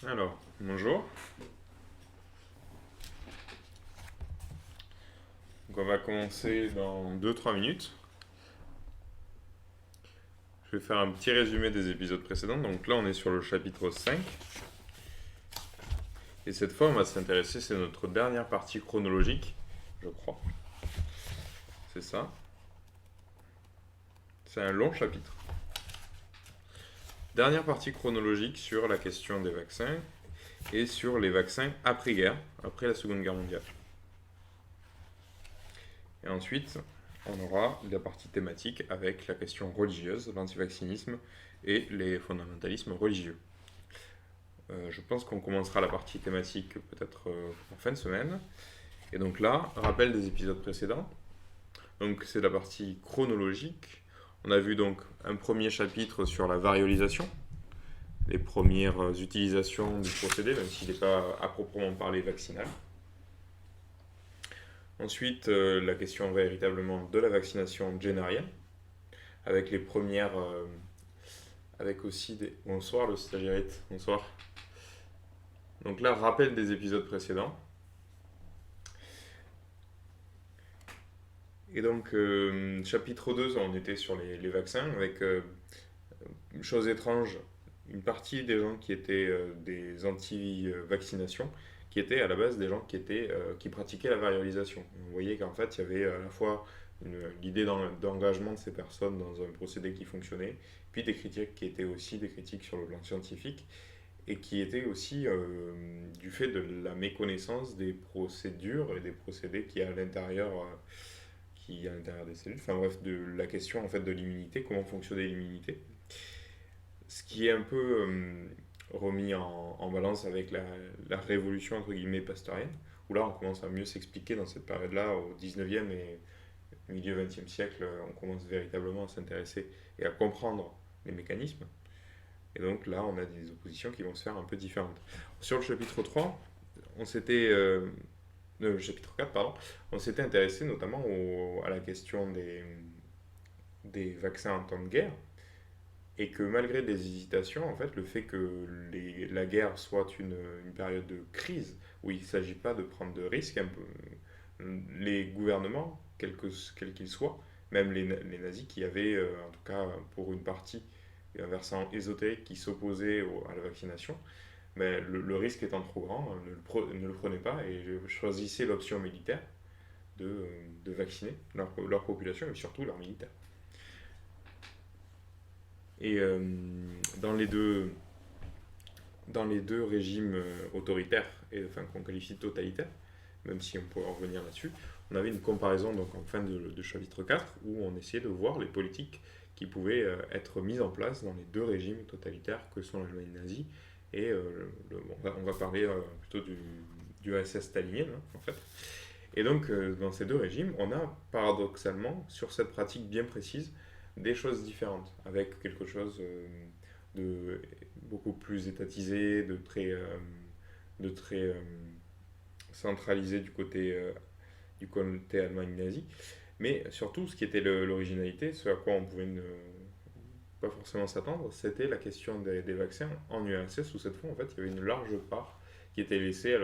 Alors, bonjour. Donc on va commencer dans 2-3 minutes. Je vais faire un petit résumé des épisodes précédents. Donc là, on est sur le chapitre 5. Et cette fois, on va s'intéresser, c'est notre dernière partie chronologique, je crois. C'est ça. C'est un long chapitre. Dernière partie chronologique sur la question des vaccins et sur les vaccins après-guerre, après la Seconde Guerre mondiale. Et ensuite, on aura la partie thématique avec la question religieuse, l'antivaccinisme et les fondamentalismes religieux. Je pense qu'on commencera la partie thématique peut-être en fin de semaine. Et donc là, rappel des épisodes précédents. Donc c'est la partie chronologique. On a vu donc un premier chapitre sur la variolisation, les premières utilisations du procédé, même s'il n'est pas à proprement parler vaccinal. Ensuite, la question véritablement de la vaccination générienne, avec les premières... avec aussi des... Bonsoir le stagiaire, bonsoir. Donc là, rappel des épisodes précédents. Et donc, chapitre 2, on était sur les vaccins, avec, chose étrange, une partie des gens qui étaient des anti-vaccinations, qui étaient à la base des gens qui pratiquaient la varialisation. Vous voyez qu'en fait, il y avait à la fois l'idée d'engagement de ces personnes dans un procédé qui fonctionnait, puis des critiques qui étaient aussi des critiques sur le plan scientifique, et qui étaient aussi du fait de la méconnaissance des procédures et des procédés qui est à l'intérieur des cellules. Enfin bref, de la question en fait de l'immunité, comment fonctionnait l'immunité. Ce qui est un peu remis en balance avec la révolution entre guillemets pasteurienne, où là on commence à mieux s'expliquer dans cette période-là, au 19e et milieu 20e siècle, on commence véritablement à s'intéresser et à comprendre les mécanismes. Et donc là, on a des oppositions qui vont se faire un peu différentes. Sur le chapitre 3, on s'était chapitre 4, pardon, on s'était intéressé notamment à la question des vaccins en temps de guerre, et que malgré des hésitations, en fait, le fait que la guerre soit une période de crise, où il ne s'agit pas de prendre de risques, les gouvernements, quels qu'ils soient, même les nazis qui avaient, en tout cas pour une partie, un versant ésotérique qui s'opposait à la vaccination, mais le risque étant trop grand, ne le prenez pas et choisissez l'option militaire de vacciner leur population et surtout leurs militaires. Et dans les deux régimes autoritaires, et, enfin qu'on qualifie de totalitaires, même si on pourrait en revenir là-dessus, on avait une comparaison donc en fin de chapitre 4 où on essayait de voir les politiques qui pouvaient être mises en place dans les deux régimes totalitaires que sont l'Allemagne nazie et on va parler plutôt du SS stalinien hein, en fait. Et donc dans ces deux régimes, on a paradoxalement sur cette pratique bien précise des choses différentes, avec quelque chose de beaucoup plus étatisé, de très centralisé du côté Allemagne nazie. Mais surtout, ce qui était l'originalité, ce à quoi on pouvait pas forcément s'attendre, c'était la question des vaccins en URSS, où cette fois, en fait, il y avait une large part qui était laissée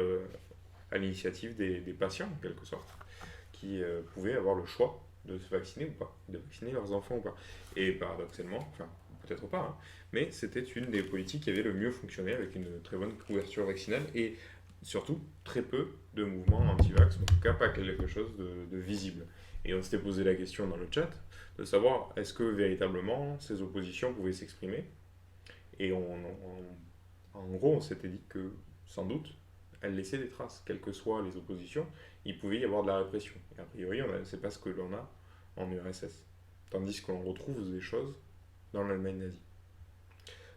à l'initiative des patients, en quelque sorte, qui pouvaient avoir le choix de se vacciner ou pas, de vacciner leurs enfants ou pas. Et paradoxalement, enfin, peut-être pas, hein, mais c'était une des politiques qui avait le mieux fonctionné avec une très bonne couverture vaccinale et surtout très peu de mouvements anti-vax, en tout cas pas quelque chose de visible. Et on s'était posé la question dans le chat de savoir est-ce que véritablement ces oppositions pouvaient s'exprimer. Et en gros, on s'était dit que sans doute, elles laissaient des traces, quelles que soient les oppositions, il pouvait y avoir de la répression. Et a priori, c'est pas ce que l'on a en URSS. Tandis qu'on retrouve des choses dans l'Allemagne nazie.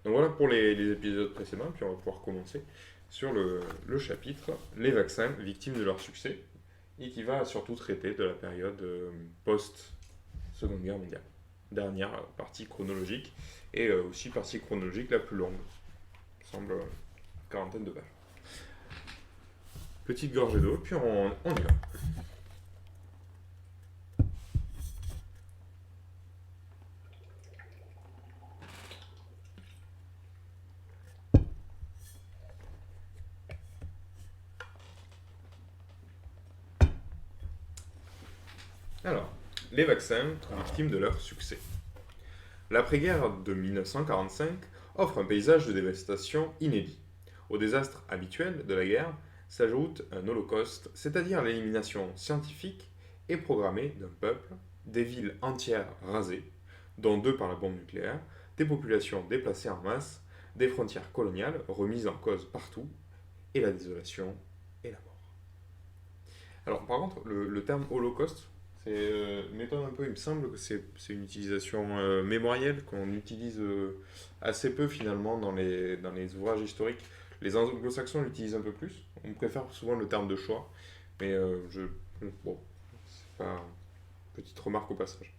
Donc voilà pour les épisodes précédents, puis on va pouvoir commencer sur le chapitre Les vaccins, victimes de leur succès, et qui va surtout traiter de la période post-Seconde Guerre mondiale. Dernière partie chronologique, et aussi partie chronologique la plus longue. Ça semble une quarantaine de pages. Petite gorgée d'eau, puis on y va. Alors, les vaccins victimes de leur succès. L'après-guerre de 1945 offre un paysage de dévastation inédit. Au désastre habituel de la guerre s'ajoute un holocauste, c'est-à-dire l'élimination scientifique et programmée d'un peuple, des villes entières rasées, dont deux par la bombe nucléaire, des populations déplacées en masse, des frontières coloniales remises en cause partout, et la désolation et la mort. Alors, par contre, le terme holocauste, m'étonne un peu. Il me semble que c'est une utilisation mémorielle qu'on utilise assez peu finalement dans les ouvrages historiques. Les anglo-saxons l'utilisent un peu plus. On préfère souvent le terme de choix. Mais bon, c'est pas une petite remarque au passage.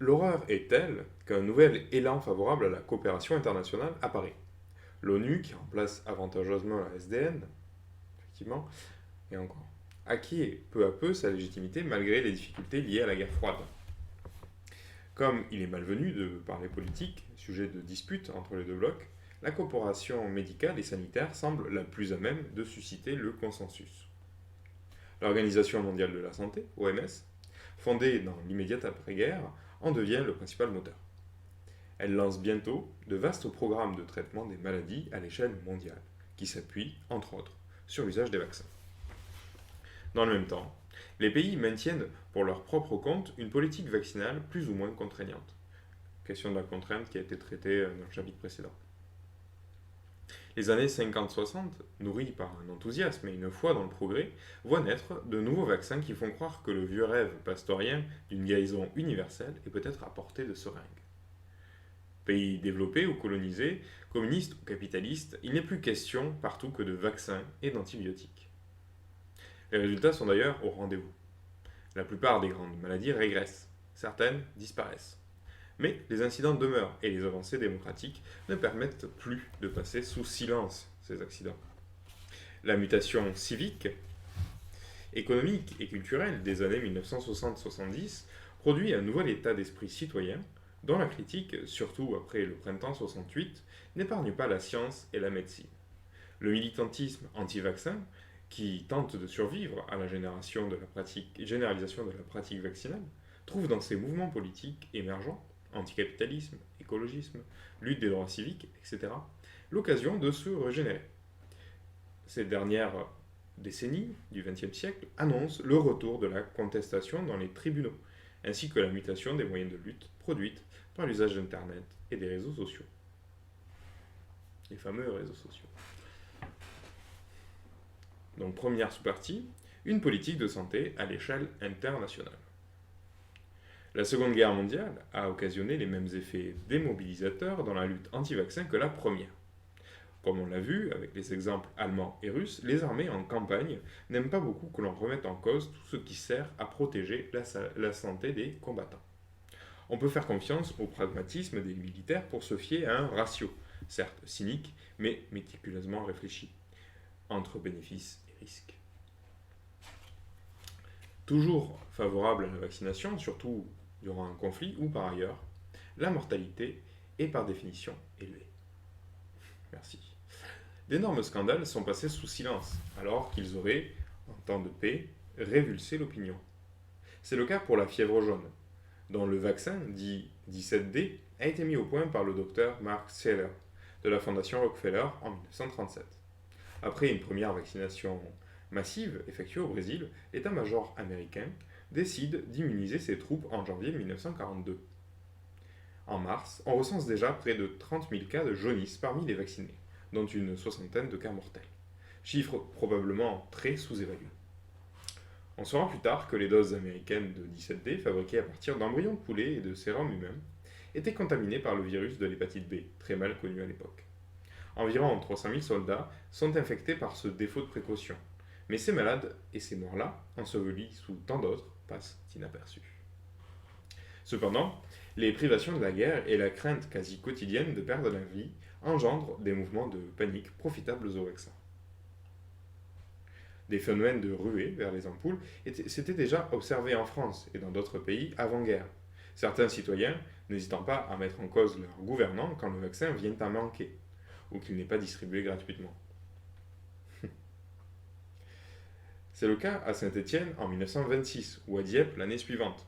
L'horreur est telle qu'un nouvel élan favorable à la coopération internationale apparaît. L'ONU, qui remplace avantageusement la SDN, effectivement, et encore, acquiert peu à peu sa légitimité malgré les difficultés liées à la guerre froide. Comme il est malvenu de parler politique, sujet de dispute entre les deux blocs, la coopération médicale et sanitaire semble la plus à même de susciter le consensus. L'Organisation mondiale de la santé, OMS, fondée dans l'immédiate après-guerre, en devient le principal moteur. Elle lance bientôt de vastes programmes de traitement des maladies à l'échelle mondiale, qui s'appuient, entre autres, sur l'usage des vaccins. Dans le même temps, les pays maintiennent pour leur propre compte une politique vaccinale plus ou moins contraignante. Question de la contrainte qui a été traitée dans le chapitre précédent. Les années 50-60, nourries par un enthousiasme et une foi dans le progrès, voient naître de nouveaux vaccins qui font croire que le vieux rêve pastorien d'une guérison universelle est peut-être à portée de seringue. Pays développés ou colonisés, communistes ou capitalistes, il n'est plus question partout que de vaccins et d'antibiotiques. Les résultats sont d'ailleurs au rendez-vous. La plupart des grandes maladies régressent, certaines disparaissent. Mais les incidents demeurent et les avancées démocratiques ne permettent plus de passer sous silence ces accidents. La mutation civique, économique et culturelle des années 1960-70 produit un nouvel état d'esprit citoyen dont la critique, surtout après le printemps 68, n'épargne pas la science et la médecine. Le militantisme anti-vaccin, qui tente de survivre à la généralisation de la pratique vaccinale, trouve dans ces mouvements politiques émergents, anticapitalisme, écologisme, lutte des droits civiques, etc., l'occasion de se régénérer. Ces dernières décennies du XXe siècle annoncent le retour de la contestation dans les tribunaux, ainsi que la mutation des moyens de lutte produite par l'usage d'Internet et des réseaux sociaux. Les fameux réseaux sociaux. Donc première sous-partie, une politique de santé à l'échelle internationale. La Seconde Guerre mondiale a occasionné les mêmes effets démobilisateurs dans la lutte anti-vaccin que la première. Comme on l'a vu avec les exemples allemands et russes, les armées en campagne n'aiment pas beaucoup que l'on remette en cause tout ce qui sert à protéger la santé des combattants. On peut faire confiance au pragmatisme des militaires pour se fier à un ratio, certes cynique, mais méticuleusement réfléchi, entre bénéfices et risques. Toujours favorable à la vaccination, surtout durant un conflit ou par ailleurs, la mortalité est par définition élevée. Merci. D'énormes scandales sont passés sous silence, alors qu'ils auraient, en temps de paix, révulsé l'opinion. C'est le cas pour la fièvre jaune, dont le vaccin, dit 17D, a été mis au point par le docteur Mark Seller, de la Fondation Rockefeller en 1937. Après une première vaccination massive effectuée au Brésil, l'état-major américain décide d'immuniser ses troupes en janvier 1942. En mars, on recense déjà près de 30 000 cas de jaunisse parmi les vaccinés, dont une soixantaine de cas mortels. Chiffre probablement très sous-évalué. On saura plus tard que les doses américaines de 17D, fabriquées à partir d'embryons de poulet et de sérum humain, étaient contaminées par le virus de l'hépatite B, très mal connu à l'époque. Environ 300 000 soldats sont infectés par ce défaut de précaution, mais ces malades et ces morts-là, ensevelis sous tant d'autres, passent inaperçus. Cependant, les privations de la guerre et la crainte quasi quotidienne de perdre la vie engendrent des mouvements de panique profitables au vaccin. Des phénomènes de ruée vers les ampoules s'étaient déjà observés en France et dans d'autres pays avant-guerre. Certains citoyens n'hésitant pas à mettre en cause leurs gouvernants quand le vaccin vient à manquer, ou qu'il n'est pas distribué gratuitement. C'est le cas à Saint-Étienne en 1926 ou à Dieppe l'année suivante.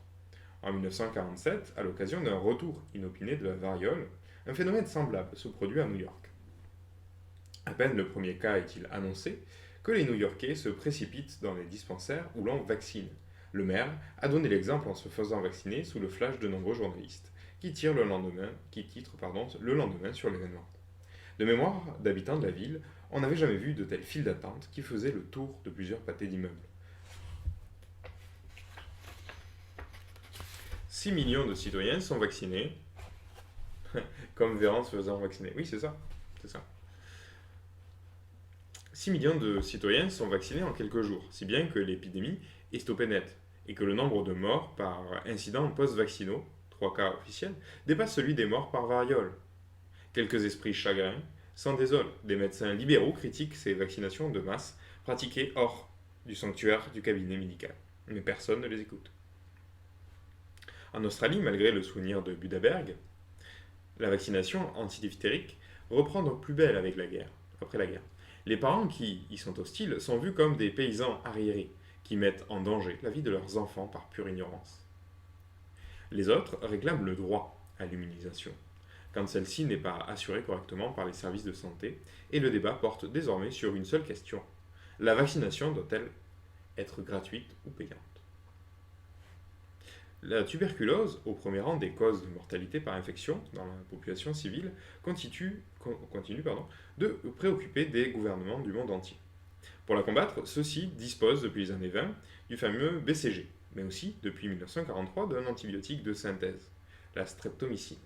En 1947, à l'occasion d'un retour inopiné de la variole, un phénomène semblable se produit à New York. À peine le premier cas est-il annoncé que les New-Yorkais se précipitent dans les dispensaires où l'on vaccine. Le maire a donné l'exemple en se faisant vacciner sous le flash de nombreux journalistes qui titrent le lendemain sur l'événement. De mémoire d'habitants de la ville, on n'avait jamais vu de telles files d'attente qui faisaient le tour de plusieurs pâtés d'immeubles. 6 millions de citoyens sont vaccinés, comme Véran se faisant vacciner. Oui, c'est ça. 6 millions de citoyens sont vaccinés en quelques jours, si bien que l'épidémie est stoppée net, et que le nombre de morts par incidents post-vaccinaux, 3 cas officiels, dépasse celui des morts par variole. Quelques esprits chagrins s'en désolent. Des médecins libéraux critiquent ces vaccinations de masse pratiquées hors du sanctuaire du cabinet médical. Mais personne ne les écoute. En Australie, malgré le souvenir de Budaberg, la vaccination antidiphtérique reprend donc plus belle après la guerre. Les parents qui y sont hostiles sont vus comme des paysans arriérés qui mettent en danger la vie de leurs enfants par pure ignorance. Les autres réclament le droit à l'immunisation, quand celle-ci n'est pas assurée correctement par les services de santé, et le débat porte désormais sur une seule question. La vaccination doit-elle être gratuite ou payante? La tuberculose, au premier rang des causes de mortalité par infection dans la population civile, continue de préoccuper des gouvernements du monde entier. Pour la combattre, ceux-ci disposent depuis les années 20 du fameux BCG, mais aussi depuis 1943 d'un antibiotique de synthèse, la streptomycine.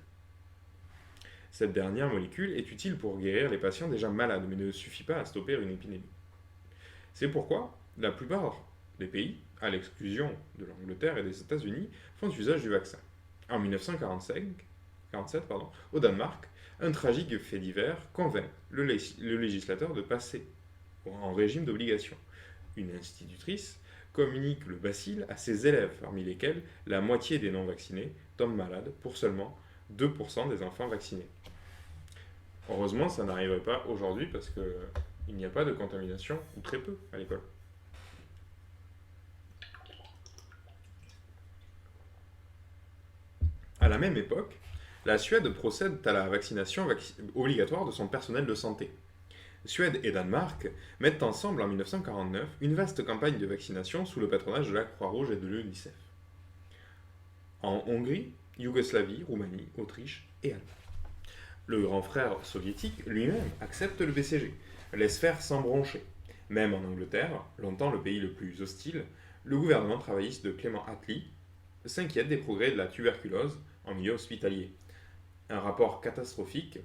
Cette dernière molécule est utile pour guérir les patients déjà malades, mais ne suffit pas à stopper une épidémie. C'est pourquoi la plupart des pays, à l'exclusion de l'Angleterre et des États-Unis, font usage du vaccin. En 1947, au Danemark, un tragique fait divers convainc le législateur de passer en régime d'obligation. Une institutrice communique le bacille à ses élèves, parmi lesquels la moitié des non-vaccinés tombent malades pour seulement 2% des enfants vaccinés. Heureusement, ça n'arriverait pas aujourd'hui parce qu'il n'y a pas de contamination, ou très peu, à l'école. À la même époque, la Suède procède à la vaccination obligatoire de son personnel de santé. Suède et Danemark mettent ensemble en 1949 une vaste campagne de vaccination sous le patronage de la Croix-Rouge et de l'UNICEF. En Hongrie, Yougoslavie, Roumanie, Autriche et Allemagne. Le grand frère soviétique lui-même accepte le BCG, laisse faire sans broncher. Même en Angleterre, longtemps le pays le plus hostile, le gouvernement travailliste de Clement Attlee s'inquiète des progrès de la tuberculose en milieu hospitalier. Un rapport catastrophique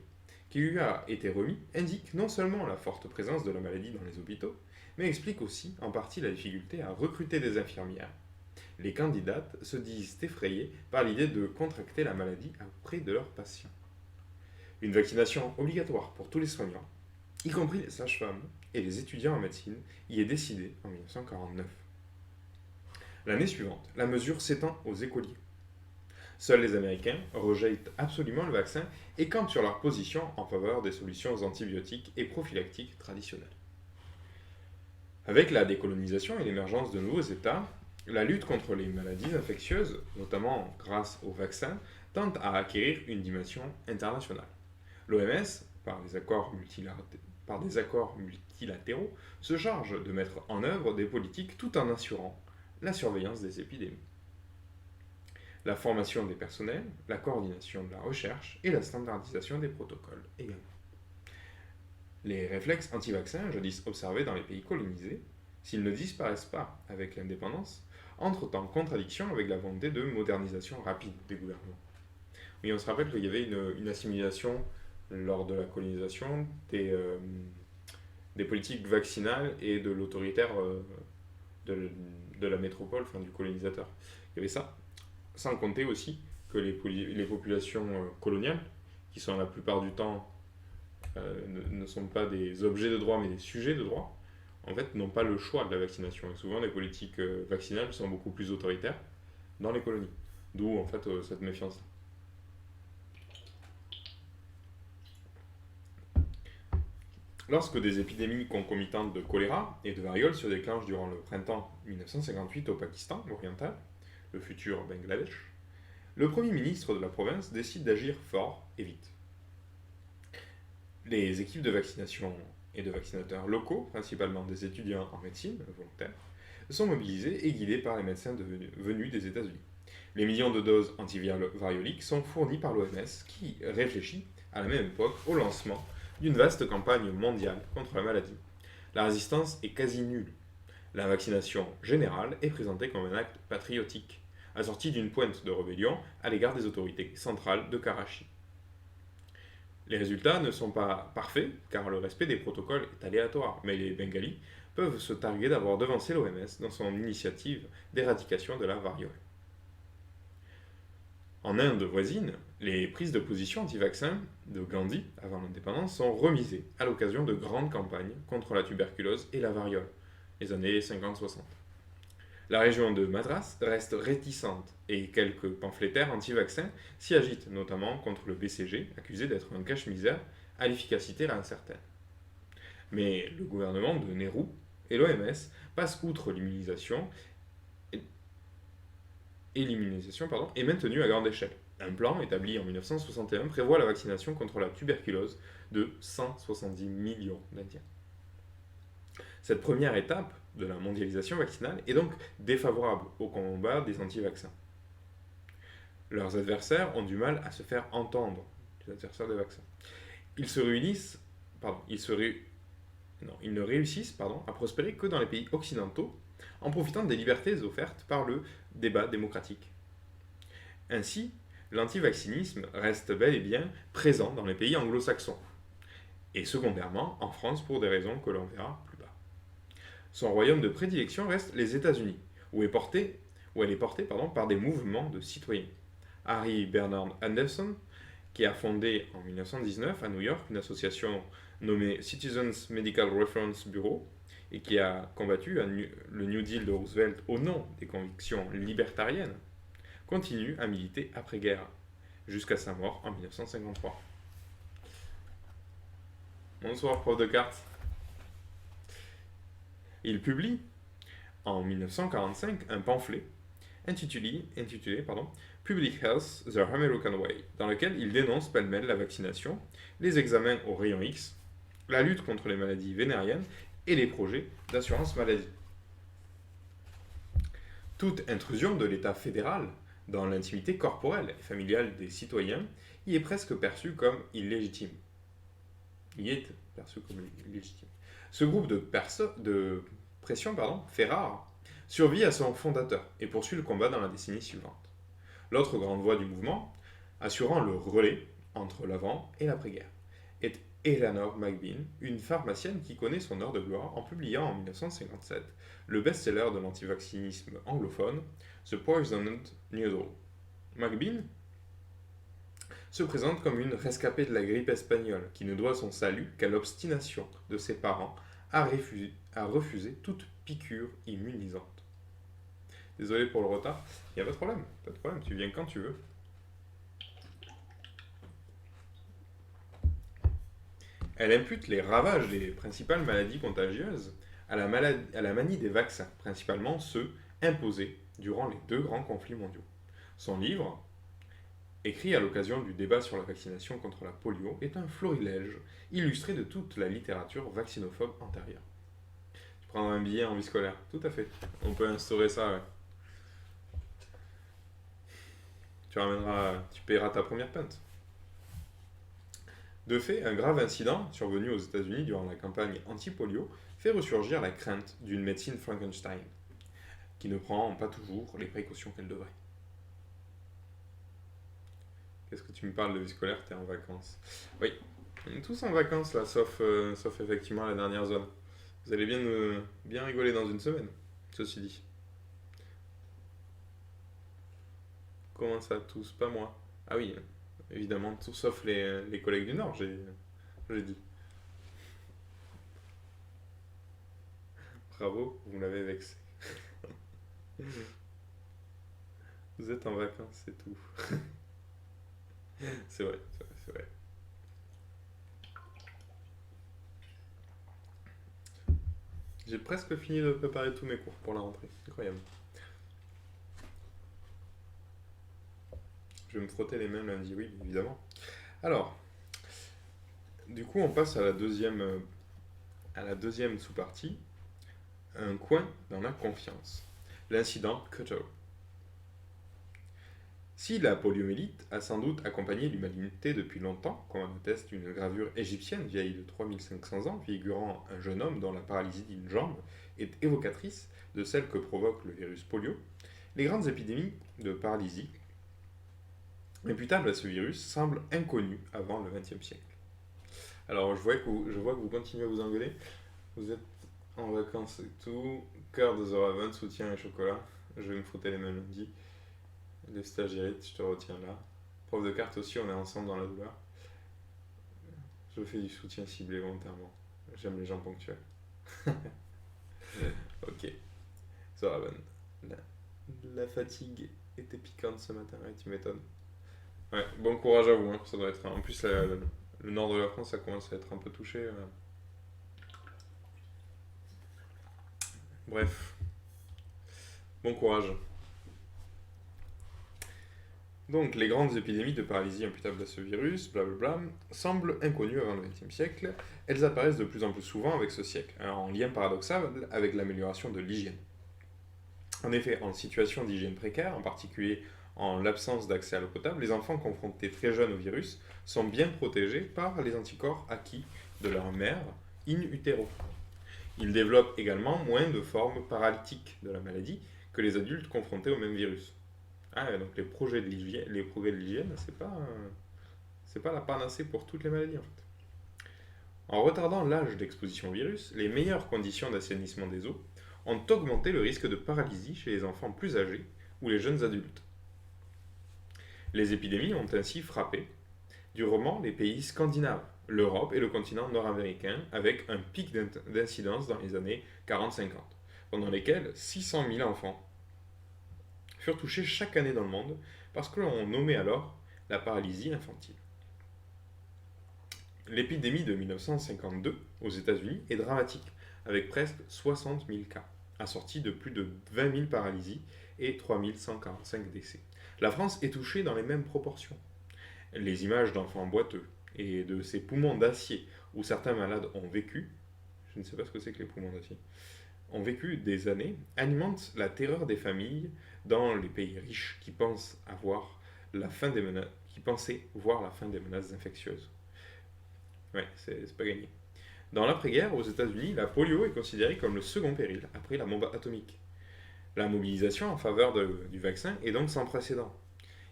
qui lui a été remis indique non seulement la forte présence de la maladie dans les hôpitaux, mais explique aussi en partie la difficulté à recruter des infirmières. Les candidates se disent effrayées par l'idée de contracter la maladie auprès de leurs patients. Une vaccination obligatoire pour tous les soignants, y compris les sages-femmes et les étudiants en médecine, y est décidée en 1949. L'année suivante, la mesure s'étend aux écoliers. Seuls les Américains rejettent absolument le vaccin et campent sur leur position en faveur des solutions antibiotiques et prophylactiques traditionnelles. Avec la décolonisation et l'émergence de nouveaux États, la lutte contre les maladies infectieuses, notamment grâce au vaccin, tente à acquérir une dimension internationale. L'OMS, par des accords multilatéraux, se charge de mettre en œuvre des politiques tout en assurant la surveillance des épidémies. La formation des personnels, la coordination de la recherche et la standardisation des protocoles également. Les réflexes anti-vaccins, jadis observés dans les pays colonisés, s'ils ne disparaissent pas avec l'indépendance, entrent en contradiction avec la volonté de modernisation rapide des gouvernements. Oui, on se rappelle qu'il y avait une assimilation lors de la colonisation des politiques vaccinales et de l'autoritaire de la métropole, enfin du colonisateur. Il y avait ça. Sans compter aussi que les populations coloniales, qui sont la plupart du temps ne sont pas des objets de droit mais des sujets de droit, en fait n'ont pas le choix de la vaccination. Et souvent les politiques vaccinales sont beaucoup plus autoritaires dans les colonies. D'où en fait cette méfiance. Lorsque des épidémies concomitantes de choléra et de variole se déclenchent durant le printemps 1958 au Pakistan oriental, le futur Bangladesh, le Premier ministre de la province décide d'agir fort et vite. Les équipes de vaccination et de vaccinateurs locaux, principalement des étudiants en médecine volontaires, sont mobilisés et guidés par les médecins venus des États-Unis. Les millions de doses antivarioliques sont fournies par l'OMS qui réfléchit à la même époque au lancement d'une vaste campagne mondiale contre la maladie. La résistance est quasi nulle. La vaccination générale est présentée comme un acte patriotique, assorti d'une pointe de rébellion à l'égard des autorités centrales de Karachi. Les résultats ne sont pas parfaits, car le respect des protocoles est aléatoire, mais les Bengalis peuvent se targuer d'avoir devancé l'OMS dans son initiative d'éradication de la variole. En Inde voisine, les prises de position anti-vaccins de Gandhi avant l'indépendance sont remisées à l'occasion de grandes campagnes contre la tuberculose et la variole, les années 50-60. La région de Madras reste réticente et quelques pamphlétaires anti-vaccins s'y agitent, notamment contre le BCG, accusé d'être un cache-misère à l'efficacité incertaine. Mais le gouvernement de Nehru et l'OMS passent outre l'immunisation est maintenu à grande échelle. Un plan établi en 1961 prévoit la vaccination contre la tuberculose de 170 millions d'Indiens. Cette première étape de la mondialisation vaccinale est donc défavorable au combat des anti-vaccins. Leurs adversaires ont du mal à se faire entendre, les adversaires des vaccins. Ils ne réussissent à prospérer que dans les pays occidentaux, en profitant des libertés offertes par le débat démocratique. Ainsi, l'antivaccinisme reste bel et bien présent dans les pays anglo-saxons, et secondairement en France pour des raisons que l'on verra plus bas. Son royaume de prédilection reste les États-Unis, où elle est portée par des mouvements de citoyens. Harry Bernard Anderson, qui a fondé en 1919 à New York une association nommée Citizens Medical Reference Bureau, et qui a combattu le New Deal de Roosevelt au nom des convictions libertariennes, continue à militer après-guerre, jusqu'à sa mort en 1953. Bonsoir, prof de cartes. Il publie en 1945 un pamphlet intitulé Public Health, The American Way, dans lequel il dénonce pêle-mêle la vaccination, les examens au rayon X, la lutte contre les maladies vénériennes et les projets d'assurance maladie. Toute intrusion de l'État fédéral dans l'intimité corporelle et familiale des citoyens y est presque perçue comme illégitime. Ce groupe de pression fait rare survit à son fondateur et poursuit le combat dans la décennie suivante. L'autre grande voix du mouvement, assurant le relais entre l'avant et l'après-guerre, est Eleanor McBean, une pharmacienne qui connaît son heure de gloire en publiant en 1957 le best-seller de l'antivaccinisme anglophone, The Poisoned Needle. McBean se présente comme une rescapée de la grippe espagnole qui ne doit son salut qu'à l'obstination de ses parents à refuser toute piqûre immunisante. Désolé pour le retard, il n'y a pas de problème, tu viens quand tu veux. Elle impute les ravages des principales maladies contagieuses à la manie des vaccins, principalement ceux imposés durant les 2 grands conflits mondiaux. Son livre, écrit à l'occasion du débat sur la vaccination contre la polio, est un florilège illustré de toute la littérature vaccinophobe antérieure. Tu prends un billet en vie scolaire, tout à fait. On peut instaurer ça, ouais. Tu paieras ta première pinte. De fait, un grave incident survenu aux États-Unis durant la campagne anti-polio fait ressurgir la crainte d'une médecine Frankenstein, qui ne prend pas toujours les précautions qu'elle devrait. Qu'est-ce que tu me parles de vie scolaire? T'es en vacances. Oui, on est tous en vacances là, sauf effectivement la dernière zone. Vous allez bien rigoler dans une semaine, ceci dit. Comment ça, tous? Pas moi. Ah oui, évidemment, tous sauf les collègues du Nord, j'ai dit. Bravo, vous m'avez vexé. Vous êtes en vacances, c'est tout. C'est vrai. J'ai presque fini de préparer tous mes cours pour la rentrée. Incroyable. Je vais me frotter les mains lundi, oui, évidemment. Alors, du coup, on passe à la deuxième sous-partie. Un coin dans la confiance. L'incident Cutto. Si la poliomyélite a sans doute accompagné l'humanité depuis longtemps, comme en atteste une gravure égyptienne vieille de 3500 ans, figurant un jeune homme dont la paralysie d'une jambe est évocatrice de celle que provoque le virus polio, les grandes épidémies de paralysie imputables à ce virus semblent inconnues avant le XXe siècle. Alors, je vois que vous continuez à vous engueuler. Vous êtes en vacances et tout. Cœur de The Raven, soutien et chocolat. Je vais me frotter les mains lundi. Les stagiaires, je te retiens là. Prof de cartes aussi, on est ensemble dans la douleur. Je fais du soutien ciblé volontairement. J'aime les gens ponctuels. Ok. The Raven. La fatigue était piquante ce matin, ouais, tu m'étonnes. Ouais, bon courage à vous, hein. Ça doit être. En plus, le nord de la France, ça commence à être un peu touché. Bref, bon courage. Donc, les grandes épidémies de paralysie imputables à ce virus, blablabla, semblent inconnues avant le XXe siècle. Elles apparaissent de plus en plus souvent avec ce siècle, en lien paradoxal avec l'amélioration de l'hygiène. En effet, en situation d'hygiène précaire, en particulier en l'absence d'accès à l'eau potable, les enfants confrontés très jeunes au virus sont bien protégés par les anticorps acquis de leur mère in utero. Ils développent également moins de formes paralytiques de la maladie que les adultes confrontés au même virus. Ah, donc les progrès de l'hygiène, c'est pas la panacée pour toutes les maladies en fait. En retardant l'âge d'exposition au virus, les meilleures conditions d'assainissement des eaux ont augmenté le risque de paralysie chez les enfants plus âgés ou les jeunes adultes. Les épidémies ont ainsi frappé durement les pays scandinaves, l'Europe et le continent nord-américain, avec un pic d'incidence dans les années 40-50, pendant lesquels 600 000 enfants furent touchés chaque année dans le monde parce que l'on nommait alors la paralysie infantile. L'épidémie de 1952 aux États-Unis est dramatique, avec presque 60 000 cas, assortis de plus de 20 000 paralysies et 3 145 décès. La France est touchée dans les mêmes proportions. Les images d'enfants boiteux et de ces poumons d'acier où certains malades ont vécu, je ne sais pas ce que c'est que les poumons d'acier, ont vécu des années, alimentent la terreur des familles dans les pays riches qui pensaient voir la fin des menaces infectieuses. Ouais, c'est pas gagné. Dans l'après-guerre, aux États-Unis, la polio est considérée comme le second péril après la bombe atomique. La mobilisation en faveur du vaccin est donc sans précédent.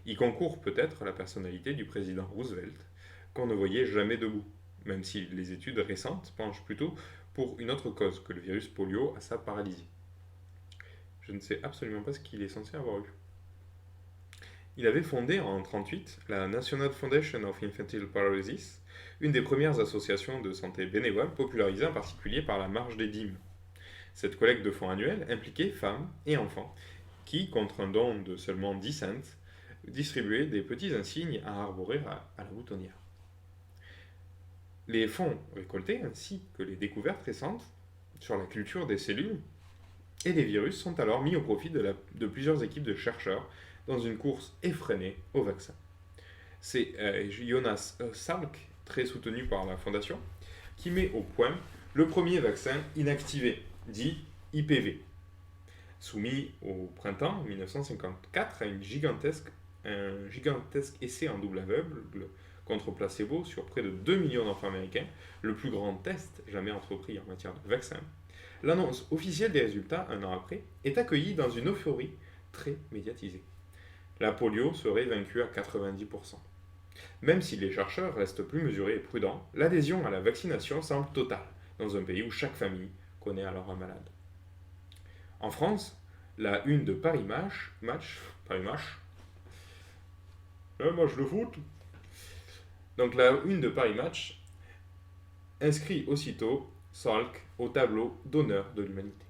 Y concourt peut-être la personnalité du président Roosevelt, qu'on ne voyait jamais debout, même si les études récentes penchent plutôt pour une autre cause que le virus polio à sa paralysie. Je ne sais absolument pas ce qu'il est censé avoir eu. Il avait fondé en 1938 la National Foundation of Infantile Paralysis, une des premières associations de santé bénévoles popularisées en particulier par la marche des dîmes. Cette collecte de fonds annuelle impliquait femmes et enfants qui, contre un don de seulement 10 cents, distribuaient des petits insignes à arborer à la boutonnière. Les fonds récoltés ainsi que les découvertes récentes sur la culture des cellules et des virus sont alors mis au profit de plusieurs équipes de chercheurs dans une course effrénée au vaccin. C'est Jonas Salk, très soutenu par la Fondation, qui met au point le premier vaccin inactivé, dit IPV, soumis au printemps 1954 à un gigantesque essai en double aveugle contre placebo sur près de 2 millions d'enfants américains, le plus grand test jamais entrepris en matière de vaccin. L'annonce officielle des résultats, un an après, est accueillie dans une euphorie très médiatisée. La polio serait vaincue à 90%. Même si les chercheurs restent plus mesurés et prudents, l'adhésion à la vaccination semble totale dans un pays où chaque famille connaît alors un malade. En France, la une de Paris Match, le match de foot. Donc la une de Paris Match inscrit aussitôt Salk au tableau d'honneur de l'humanité.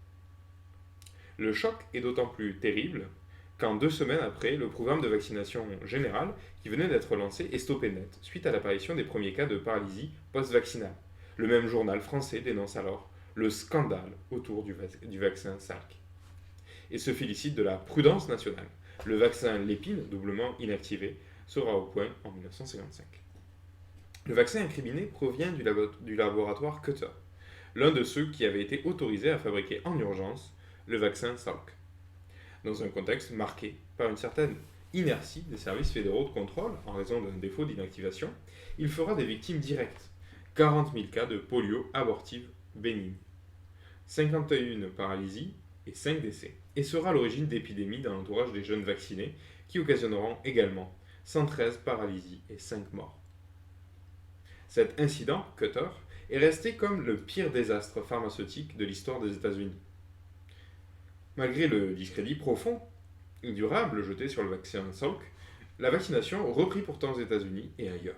Le choc est d'autant plus terrible quand 2 semaines après, le programme de vaccination générale qui venait d'être lancé est stoppé net suite à l'apparition des premiers cas de paralysie post-vaccinale. Le même journal français dénonce alors le scandale autour du vaccin Salk et se félicite de la prudence nationale. Le vaccin Lépine, doublement inactivé, sera au point en 1955. Le vaccin incriminé provient du laboratoire Cutter, l'un de ceux qui avait été autorisé à fabriquer en urgence le vaccin Salk, dans un contexte marqué par une certaine inertie des services fédéraux de contrôle en raison d'un défaut d'inactivation. Il fera des victimes directes, 40 000 cas de polio abortive bénigne, 51 paralysies et 5 décès, et sera à l'origine d'épidémies dans l'entourage des jeunes vaccinés qui occasionneront également 113 paralysies et 5 morts. Cet incident, Cutter, est resté comme le pire désastre pharmaceutique de l'histoire des États-Unis. Malgré le discrédit profond et durable jeté sur le vaccin Salk, la vaccination reprit pourtant aux États-Unis et ailleurs.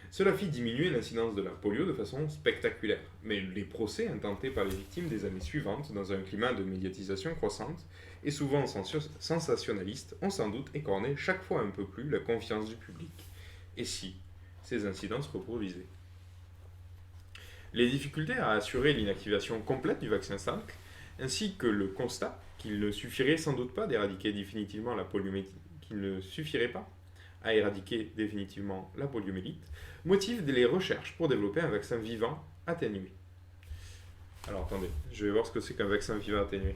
Cela fit diminuer l'incidence de la polio de façon spectaculaire, mais les procès intentés par les victimes des années suivantes dans un climat de médiatisation croissante et souvent sensationnaliste ont sans doute écorné chaque fois un peu plus la confiance du public. Et si ces incidents se reproduisaient? Les difficultés à assurer l'inactivation complète du vaccin Salk, ainsi que le constat qu'il ne suffirait sans doute pas d'éradiquer définitivement la poliomyélite, motivent les recherches pour développer un vaccin vivant atténué. Alors attendez, je vais voir ce que c'est qu'un vaccin vivant atténué.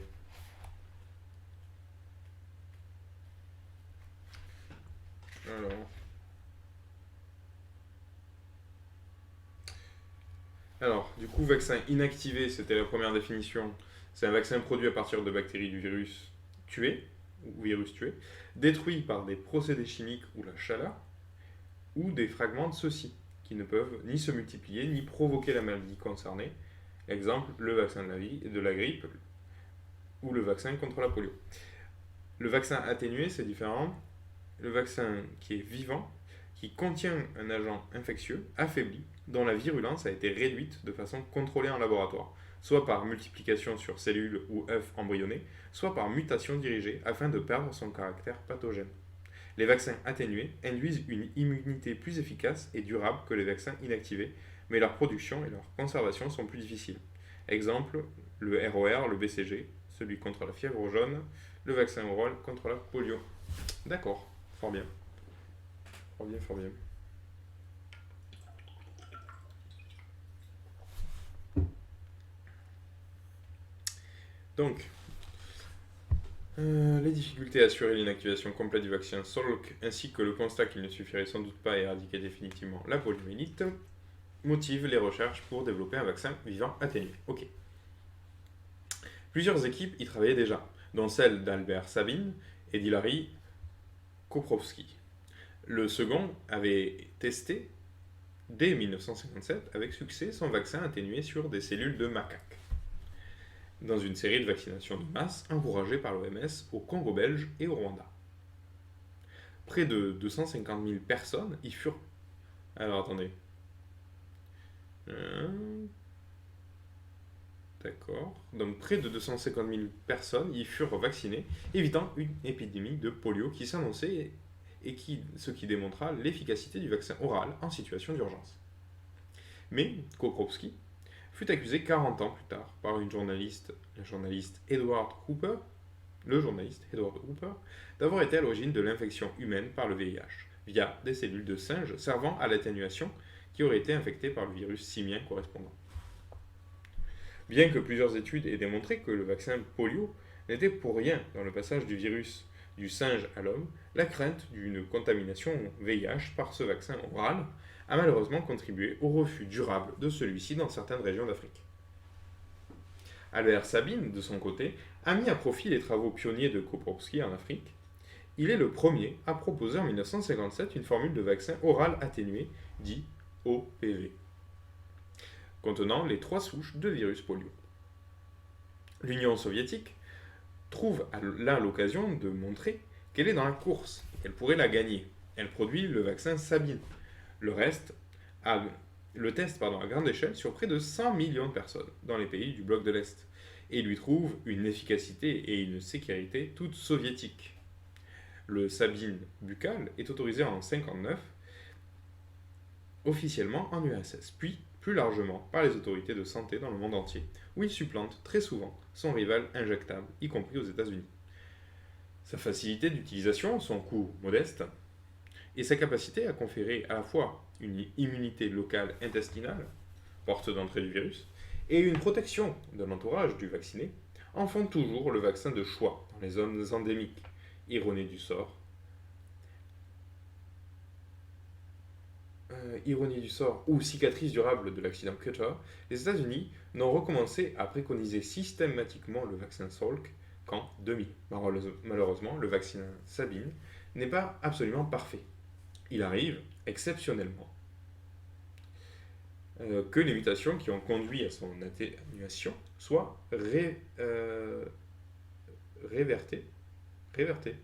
Alors, du coup, vaccin inactivé, c'était la première définition. C'est un vaccin produit à partir de bactéries du virus tué, ou virus tué, détruit par des procédés chimiques ou la chaleur, ou des fragments de ceux-ci, qui ne peuvent ni se multiplier, ni provoquer la maladie concernée. Exemple, le vaccin de la grippe, ou le vaccin contre la polio. Le vaccin atténué, c'est différent. Le vaccin qui est vivant, qui contient un agent infectieux, affaibli, dont la virulence a été réduite de façon contrôlée en laboratoire, soit par multiplication sur cellules ou œufs embryonnés, soit par mutation dirigée afin de perdre son caractère pathogène. Les vaccins atténués induisent une immunité plus efficace et durable que les vaccins inactivés, mais leur production et leur conservation sont plus difficiles. Exemple, le ROR, le BCG, celui contre la fièvre jaune, le vaccin oral contre la polio. D'accord, fort bien. Fort bien, fort bien. Donc, les difficultés à assurer l'inactivation complète du vaccin Salk, ainsi que le constat qu'il ne suffirait sans doute pas à éradiquer définitivement la poliomyélite, motivent les recherches pour développer un vaccin vivant atténué. Ok. Plusieurs équipes y travaillaient déjà, dont celle d'Albert Sabin et d'Hilary Koprowski. Le second avait testé, dès 1957, avec succès, son vaccin atténué sur des cellules de macaques, dans une série de vaccinations de masse encouragées par l'OMS au Congo belge et au Rwanda. Près de 250 000 personnes y furent... Alors attendez. D'accord. Donc près de 250 000 personnes y furent vaccinées, évitant une épidémie de polio qui s'annonçait et ce qui démontra l'efficacité du vaccin oral en situation d'urgence. Mais Koprowski fut accusé 40 ans plus tard par le journaliste Edward Hooper, d'avoir été à l'origine de l'infection humaine par le VIH, via des cellules de singes servant à l'atténuation qui auraient été infectées par le virus simien correspondant. Bien que plusieurs études aient démontré que le vaccin polio n'était pour rien dans le passage du virus du singe à l'homme, la crainte d'une contamination VIH par ce vaccin oral a malheureusement contribué au refus durable de celui-ci dans certaines régions d'Afrique. Albert Sabin, de son côté, a mis à profit les travaux pionniers de Koprowski en Afrique. Il est le premier à proposer en 1957 une formule de vaccin oral atténué, dit OPV, contenant les 3 souches de virus polio. L'Union soviétique trouve là l'occasion de montrer qu'elle est dans la course, qu'elle pourrait la gagner. Elle produit le vaccin Sabin. Le test à grande échelle sur près de 100 millions de personnes dans les pays du bloc de l'Est et lui trouve une efficacité et une sécurité toutes soviétiques. Le Sabin buccal est autorisé en 1959 officiellement en URSS, puis plus largement par les autorités de santé dans le monde entier, où il supplante très souvent son rival injectable, y compris aux États-Unis. Sa facilité d'utilisation, son coût modeste, et sa capacité à conférer à la fois une immunité locale intestinale, porte d'entrée du virus, et une protection de l'entourage du vacciné, en font toujours le vaccin de choix dans les zones endémiques. Ironie du sort. Ironie du sort ou cicatrice durable de l'accident Cutter, les États-Unis n'ont recommencé à préconiser systématiquement le vaccin Salk qu'en 2000. Malheureusement, le vaccin Sabine n'est pas absolument parfait. Il arrive, exceptionnellement, que les mutations qui ont conduit à son atténuation soient révertées. Révertées.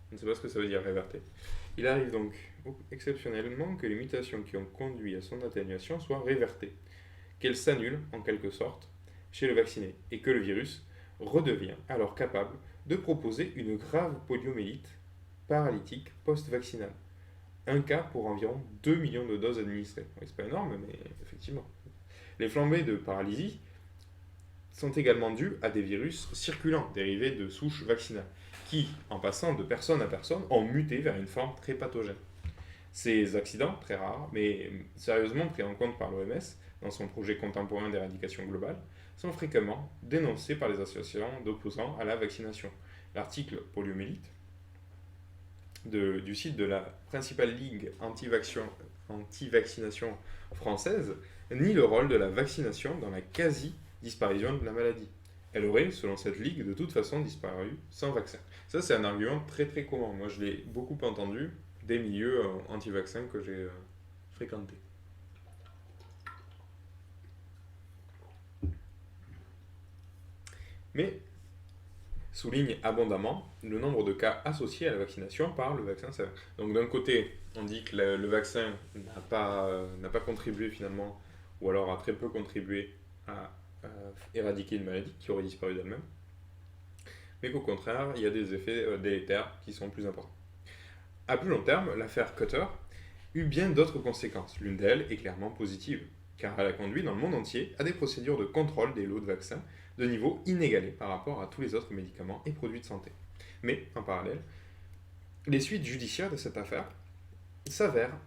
Je ne sais pas ce que ça veut dire réverter. Il arrive donc exceptionnellement que les mutations qui ont conduit à son atténuation soient révertées, qu'elles s'annulent en quelque sorte chez le vacciné, et que le virus redevient alors capable de proposer une grave poliomyélite paralytique post-vaccinale. Un cas pour environ 2 millions de doses administrées. Oui, c'est pas énorme, mais effectivement. Les flambées de paralysie sont également dues à des virus circulants dérivés de souches vaccinales, qui, en passant de personne à personne, ont muté vers une forme très pathogène. Ces accidents, très rares, mais sérieusement pris en compte par l'OMS dans son projet contemporain d'éradication globale, sont fréquemment dénoncés par les associations d'opposants à la vaccination. L'article poliomyélite du site de la principale ligue anti-vaccination française nie le rôle de la vaccination dans la quasi-disparition de la maladie. Elle aurait, selon cette ligue, de toute façon disparu sans vaccin. Ça, c'est un argument très très commun. Moi, je l'ai beaucoup entendu des milieux anti-vaccins que j'ai fréquentés. Mais souligne abondamment le nombre de cas associés à la vaccination par le vaccin sévère. Donc d'un côté, on dit que le vaccin n'a pas contribué finalement, ou alors a très peu contribué à éradiquer une maladie qui aurait disparu d'elle-même, mais qu'au contraire, il y a des effets délétères qui sont plus importants. À plus long terme, l'affaire Cutter eut bien d'autres conséquences. L'une d'elles est clairement positive, car elle a conduit dans le monde entier à des procédures de contrôle des lots de vaccins de niveau inégalé par rapport à tous les autres médicaments et produits de santé. Mais, en parallèle, les suites judiciaires de cette affaire s'avèrent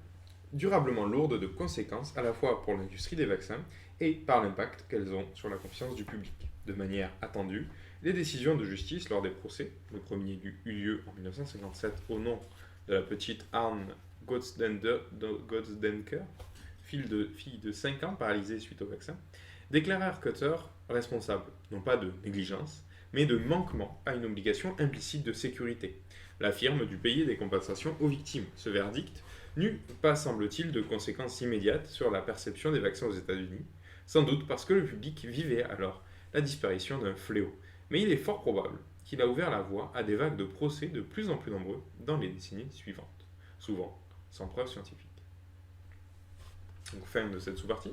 durablement lourdes de conséquences à la fois pour l'industrie des vaccins et par l'impact qu'elles ont sur la confiance du public. De manière attendue, les décisions de justice lors des procès, le premier eut lieu en 1957 au nom de la petite Anne Gottsdenker, fille de 5 ans paralysée suite au vaccin, déclarèrent Cutter responsable, non pas de négligence, mais de manquement à une obligation implicite de sécurité. La firme dut payer des compensations aux victimes. Ce verdict n'eut pas, semble-t-il, de conséquences immédiates sur la perception des vaccins aux États-Unis, sans doute parce que le public vivait alors la disparition d'un fléau. Mais il est fort probable qu'il a ouvert la voie à des vagues de procès de plus en plus nombreux dans les décennies suivantes, souvent sans preuve scientifique. Donc fin de cette sous-partie.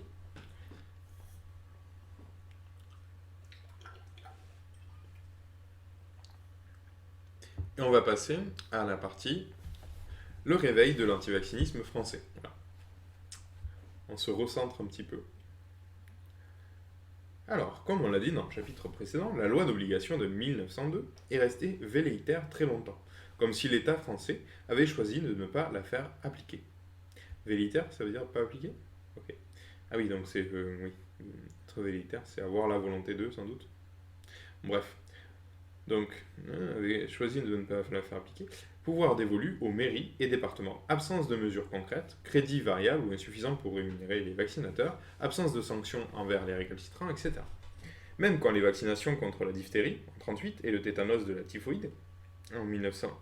Et on va passer à la partie le réveil de l'antivaccinisme français. Voilà. On se recentre un petit peu. Alors, comme on l'a dit dans le chapitre précédent, la loi d'obligation de 1902 est restée velléitaire très longtemps, comme si l'État français avait choisi de ne pas la faire appliquer. Velléitaire, ça veut dire pas appliquer ? Ok. Ah oui, donc c'est... oui, être velléitaire, c'est avoir la volonté d'eux, sans doute. Bref. Donc, avait choisi de ne pas la faire appliquer. Pouvoir dévolu aux mairies et départements. Absence de mesures concrètes, crédits variables ou insuffisants pour rémunérer les vaccinateurs, absence de sanctions envers les récalcitrants, etc. Même quand les vaccinations contre la diphtérie en 1938 et le tétanos de la typhoïde en 1900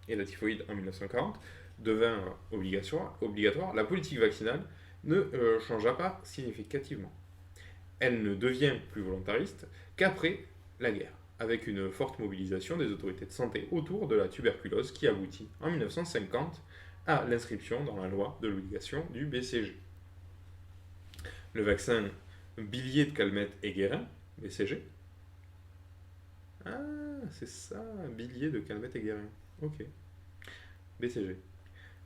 et la typhoïde en 1940 devinrent obligatoires, la politique vaccinale ne changea pas significativement. Elle ne devient plus volontariste qu'après la guerre, avec une forte mobilisation des autorités de santé autour de la tuberculose qui aboutit en 1950 à l'inscription dans la loi de l'obligation du BCG. Le vaccin bilier de Calmette et Guérin, BCG. Ah, c'est ça, bilier de Calmette et Guérin. Ok. BCG.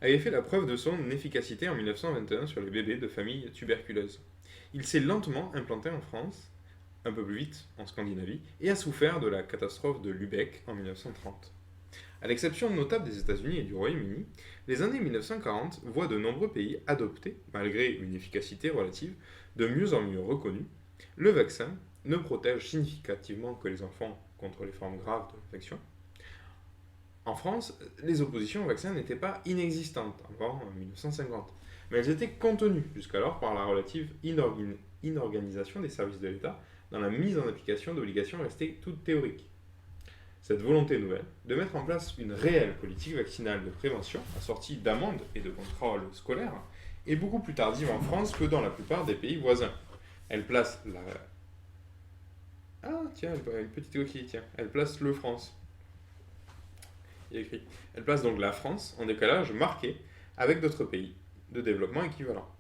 avait fait la preuve de son efficacité en 1921 sur les bébés de familles tuberculeuses. Il s'est lentement implanté en France, un peu plus vite en Scandinavie, et a souffert de la catastrophe de Lübeck en 1930. À l'exception notable des États-Unis et du Royaume-Uni, les années 1940 voient de nombreux pays adopter, malgré une efficacité relative de mieux en mieux reconnue, le vaccin ne protège significativement que les enfants contre les formes graves de l'infection. En France, les oppositions au vaccin n'étaient pas inexistantes avant 1950, mais elles étaient contenues jusqu'alors par la relative inorganisation des services de l'État dans la mise en application d'obligations restées toutes théoriques. Cette volonté nouvelle de mettre en place une réelle politique vaccinale de prévention, assortie d'amendes et de contrôles scolaires, est beaucoup plus tardive en France que dans la plupart des pays voisins. Elle place la... Ah, tiens, une petite coquille, tiens. Elle place le France. Il y a écrit. Elle place donc la France en décalage marqué avec d'autres pays de développement équivalents.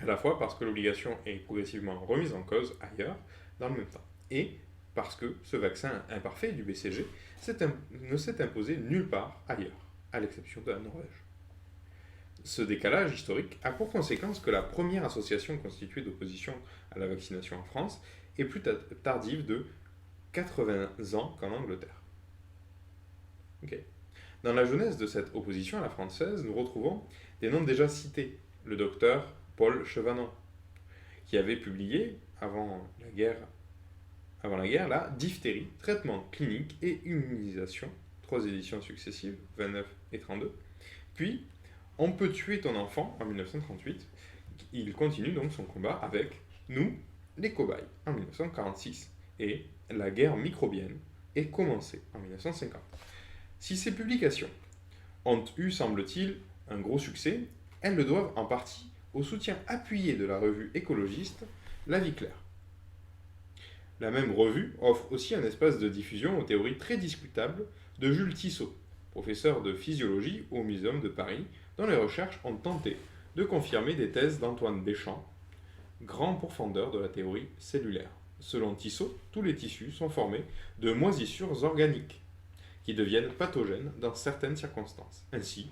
À la fois parce que l'obligation est progressivement remise en cause ailleurs dans le même temps, et parce que ce vaccin imparfait du BCG ne s'est imposé nulle part ailleurs, à l'exception de la Norvège. Ce décalage historique a pour conséquence que la première association constituée d'opposition à la vaccination en France est plus tardive de 80 ans qu'en Angleterre. Okay. Dans la jeunesse de cette opposition à la française, nous retrouvons des noms déjà cités. Le docteur Paul Chevanon, qui avait publié, avant la guerre, la diphtérie, traitement clinique et immunisation, 3 éditions successives, 29 et 32. Puis, On peut tuer ton enfant, en 1938. Il continue donc son combat avec Nous, les cobayes, en 1946. Et La guerre microbienne est commencée, en 1950. Si ces publications ont eu, semble-t-il, un gros succès, elles le doivent en partie au soutien appuyé de la revue écologiste La Vie Claire. La même revue offre aussi un espace de diffusion aux théories très discutables de Jules Tissot, professeur de physiologie au Muséum de Paris, dont les recherches ont tenté de confirmer des thèses d'Antoine Béchamp, grand pourfendeur de la théorie cellulaire. Selon Tissot, tous les tissus sont formés de moisissures organiques, qui deviennent pathogènes dans certaines circonstances. Ainsi,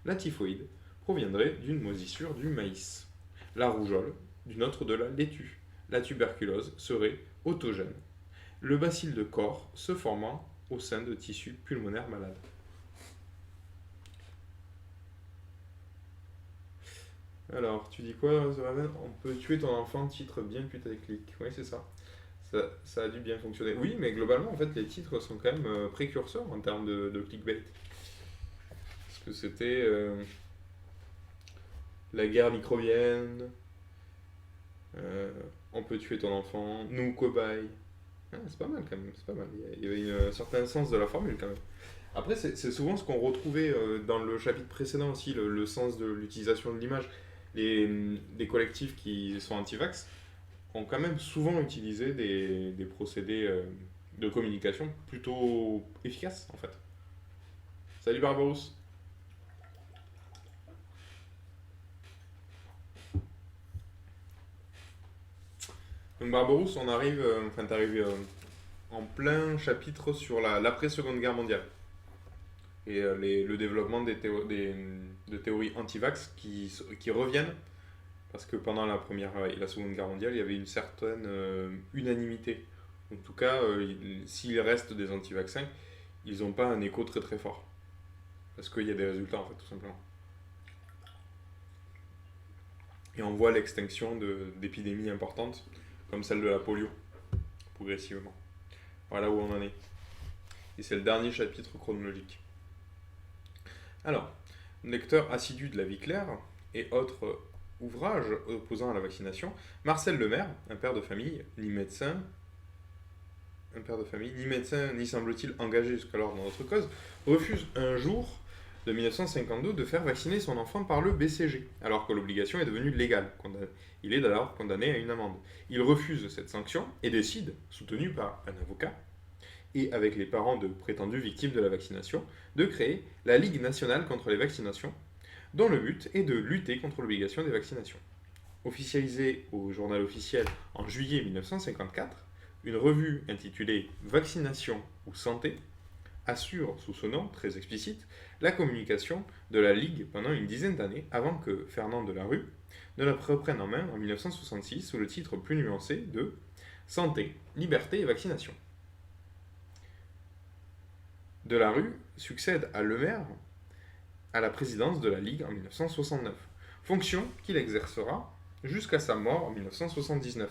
la typhoïde proviendrait d'une moisissure du maïs, la rougeole d'une autre de la laitue, la tuberculose serait autogène, le bacille de corps se formant au sein de tissus pulmonaires malades. Alors, tu dis quoi, Zoraven? On peut tuer ton enfant, titre bien putaclic. Oui, c'est ça. Ça a dû bien fonctionner. Oui, mais globalement, en fait, les titres sont quand même précurseurs en termes de clickbait. Parce que c'était la guerre microbienne, on peut tuer ton enfant, nous cobayes. Ah, c'est pas mal quand même, c'est pas mal. Il y avait un certain sens de la formule quand même. Après, c'est souvent ce qu'on retrouvait dans le chapitre précédent aussi, le sens de l'utilisation de l'image. Les collectifs qui sont anti-vax ont quand même souvent utilisé des procédés de communication plutôt efficaces en fait. Salut Barbarousse. Donc Barbarousse, on arrive, t'arrives en plein chapitre sur l'après-seconde guerre mondiale. Et le développement de théories anti-vax qui reviennent, parce que pendant la Première et la Seconde Guerre mondiale, il y avait une certaine unanimité. En tout cas, s'il reste des anti-vaccins, ils n'ont pas un écho très très fort. Parce qu'il y a des résultats, en fait, tout simplement. Et on voit l'extinction d'épidémies importantes, comme celle de la polio, progressivement. Voilà où on en est. Et c'est le dernier chapitre chronologique. Alors, lecteur assidu de La Vie Claire et autres ouvrages opposant à la vaccination, Marcel Lemaire, un père de famille, ni médecin, ni semble-t-il engagé jusqu'alors dans notre cause, refuse un jour de 1952 de faire vacciner son enfant par le BCG, alors que l'obligation est devenue légale. Il est alors condamné à une amende. Il refuse cette sanction et décide, soutenu par un avocat, et avec les parents de prétendues victimes de la vaccination, de créer la Ligue nationale contre les vaccinations, dont le but est de lutter contre l'obligation des vaccinations. Officialisée au journal officiel en juillet 1954, une revue intitulée Vaccination ou santé assure, sous ce nom très explicite, la communication de la Ligue pendant une dizaine d'années avant que Fernand de la Rue ne la reprenne en main en 1966 sous le titre plus nuancé de Santé, liberté et vaccination. De la Rue succède à Lemaire à la présidence de la Ligue en 1969, fonction qu'il exercera jusqu'à sa mort en 1979.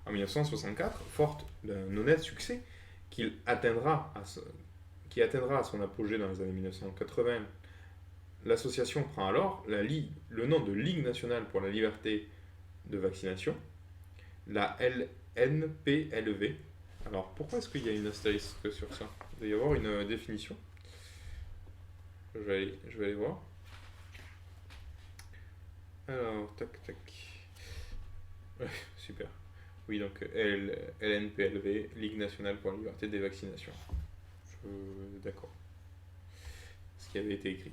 En 1964, fort d'un honnête succès qui atteindra à son apogée dans les années 1980, l'association prend alors le nom de Ligue nationale pour la liberté de vaccination, la LNPLV. Alors pourquoi est-ce qu'il y a une astérisque sur ça? Il doit y avoir une définition. Je vais aller voir. Alors, tac, tac. Ouais, super. Oui, donc LNPLV, Ligue nationale pour la liberté des vaccinations. D'accord. Ce qui avait été écrit.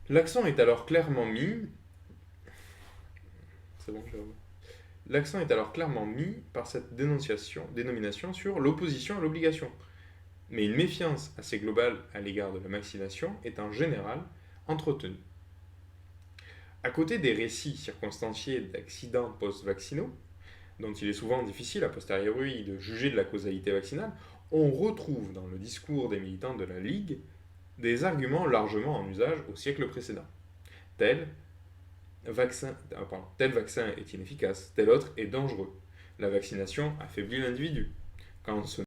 L'accent est alors clairement mis. C'est bon, Jérôme. L'accent est alors clairement mis par cette dénomination sur l'opposition à l'obligation. Mais une méfiance assez globale à l'égard de la vaccination est en général entretenue. À côté des récits circonstanciés d'accidents post-vaccinaux, dont il est souvent difficile a posteriori de juger de la causalité vaccinale, on retrouve dans le discours des militants de la Ligue des arguments largement en usage au siècle précédent. Tel vaccin est inefficace, tel autre est dangereux. La vaccination affaiblit l'individu. Quand ce